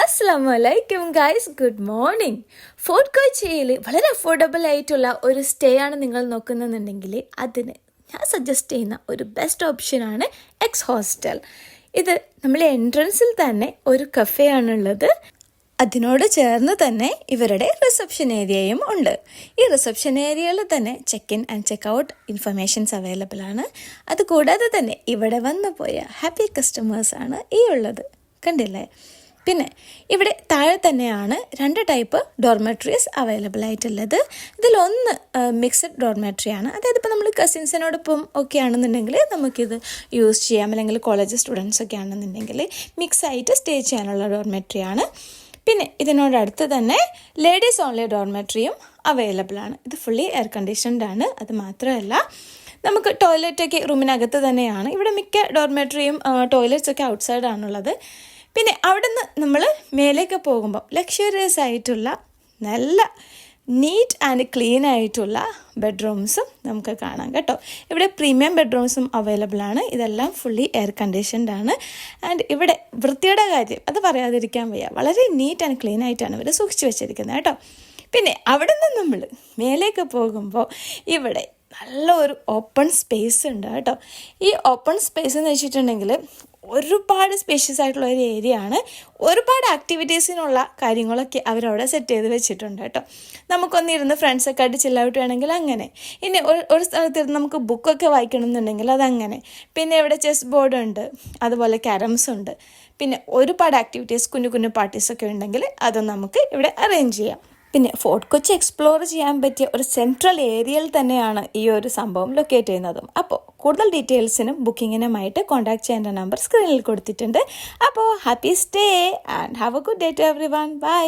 അസ്സലാമലൈക്കും guys, good morning. Fort കൊച്ചിയിൽ വളരെ അഫോർഡബിൾ ആയിട്ടുള്ള ഒരു സ്റ്റേ ആണ് നിങ്ങൾ നോക്കുന്നുണ്ടെങ്കിൽ അതിന് ഞാൻ സജസ്റ്റ് ചെയ്യുന്ന ഒരു ബെസ്റ്റ് ഓപ്ഷനാണ് എക്സ് ഹോസ്റ്റൽ. ഇത് നമ്മളെ എൻട്രൻസിൽ തന്നെ ഒരു കഫേ ആണുള്ളത്. അതിനോട് ചേർന്ന് തന്നെ ഇവരുടെ റിസപ്ഷൻ ഏരിയയും ഉണ്ട്. ഈ റിസപ്ഷൻ ഏരിയയിൽ തന്നെ check in and check out informations available ആണ്. അതുകൂടാതെ തന്നെ ഇവിടെ വന്നു പോയ ഹാപ്പി കസ്റ്റമേഴ്സാണ് ഈ ഉള്ളത്, കണ്ടില്ലേ? പിന്നെ ഇവിടെ താഴെ തന്നെയാണ് 2 ടൈപ്പ് ഡോർമെട്രീസ് അവൈലബിൾ ആയിട്ടുള്ളത്. ഇതിലൊന്ന് മിക്സഡ് ഡോർമെട്രി ആണ്. അതായത് ഇപ്പോൾ നമ്മൾ കസിൻസിനോടൊപ്പം ഒക്കെ ആണെന്നുണ്ടെങ്കിൽ നമുക്കിത് യൂസ് ചെയ്യാം, അല്ലെങ്കിൽ കോളേജ് സ്റ്റുഡൻസ് ഒക്കെ ആണെന്നുണ്ടെങ്കിൽ മിക്സ് ആയിട്ട് സ്റ്റേ ചെയ്യാനുള്ള ഡോർമെട്രി ആണ്. പിന്നെ ഇതിനോടടുത്ത് തന്നെ ലേഡീസ് ഓൺലി ഡോർമെട്രിയും അവൈലബിൾ ആണ്. ഇത് ഫുള്ളി എയർ കണ്ടീഷൻഡ് ആണ്. അത് മാത്രമല്ല നമുക്ക് ടോയ്ലറ്റൊക്കെ റൂമിനകത്ത് തന്നെയാണ്. ഇവിടെ മിക്ക ഡോർമെട്രിയും ടോയ്ലറ്റ്സ് ഒക്കെ ഔട്ട്സൈഡ് ആണുള്ളത്. പിന്നെ അവിടെ നിന്ന് നമ്മൾ മേലേക്ക് പോകുമ്പോൾ ലക്ഷറിയസ് ആയിട്ടുള്ള നല്ല നീറ്റ് ആൻഡ് ക്ലീൻ ആയിട്ടുള്ള ബെഡ്റൂംസും നമുക്ക് കാണാം കേട്ടോ. ഇവിടെ പ്രീമിയം ബെഡ്റൂംസും അവൈലബിൾ ആണ്. ഇതെല്ലാം ഫുള്ളി എയർ കണ്ടീഷൻഡ് ആണ്. ആൻഡ് ഇവിടെ വൃത്തിയുടെ കാര്യം അത് പറയാതിരിക്കാൻ വയ്യ, വളരെ നീറ്റ് ആൻഡ് ക്ലീൻ ആയിട്ടാണ് ഇവർ സൂക്ഷിച്ച് വെച്ചിരിക്കുന്നത് കേട്ടോ. പിന്നെ അവിടെ നിന്ന് നമ്മൾ മേലേക്ക് പോകുമ്പോൾ ഇവിടെ നല്ലൊരു ഓപ്പൺ സ്പേസ് ഉണ്ട് കേട്ടോ. ഈ ഓപ്പൺ സ്പേസ് എന്ന് വെച്ചിട്ടുണ്ടെങ്കിൽ ഒരുപാട് സ്പേഷ്യസ് ആയിട്ടുള്ള ഒരു ഏരിയ ആണ്. ഒരുപാട് ആക്ടിവിറ്റീസിനുള്ള കാര്യങ്ങളൊക്കെ അവരവിടെ സെറ്റ് ചെയ്ത് വെച്ചിട്ടുണ്ട് കേട്ടോ. നമുക്കൊന്നിരുന്ന് ഫ്രണ്ട്സൊക്കെ ആയിട്ട് ചില്ലൗട്ട് വേണമെങ്കിൽ അങ്ങനെ. ഇനി ഒരു സ്ഥലത്തിരുന്ന് നമുക്ക് ബുക്കൊക്കെ വായിക്കണം എന്നുണ്ടെങ്കിൽ അതങ്ങനെ. പിന്നെ ഇവിടെ ചെസ് ബോർഡ് ഉണ്ട്, അതുപോലെ ക്യാരംസ് ഉണ്ട്. പിന്നെ ഒരുപാട് ആക്ടിവിറ്റീസ്, കുഞ്ഞു കുഞ്ഞു പാർട്ടീസൊക്കെ ഉണ്ടെങ്കിൽ അത് നമുക്ക് ഇവിടെ അറേഞ്ച് ചെയ്യാം. പിന്നെ ഫോർട്ട് കൊച്ചി എക്സ്പ്ലോർ ചെയ്യാൻ പറ്റിയ ഒരു സെൻട്രൽ ഏരിയയിൽ തന്നെയാണ് ഈ ഒരു സംഭവം ലൊക്കേറ്റ് ചെയ്യുന്നതും. അപ്പോൾ കൂടുതൽ ഡീറ്റെയിൽസിനും ബുക്കിങ്ങിനുമായിട്ട് കോൺടാക്ട് ചെയ്യേണ്ട നമ്പർ സ്ക്രീനിൽ കൊടുത്തിട്ടുണ്ട്. അപ്പോൾ happy stay and have a good day to everyone. By.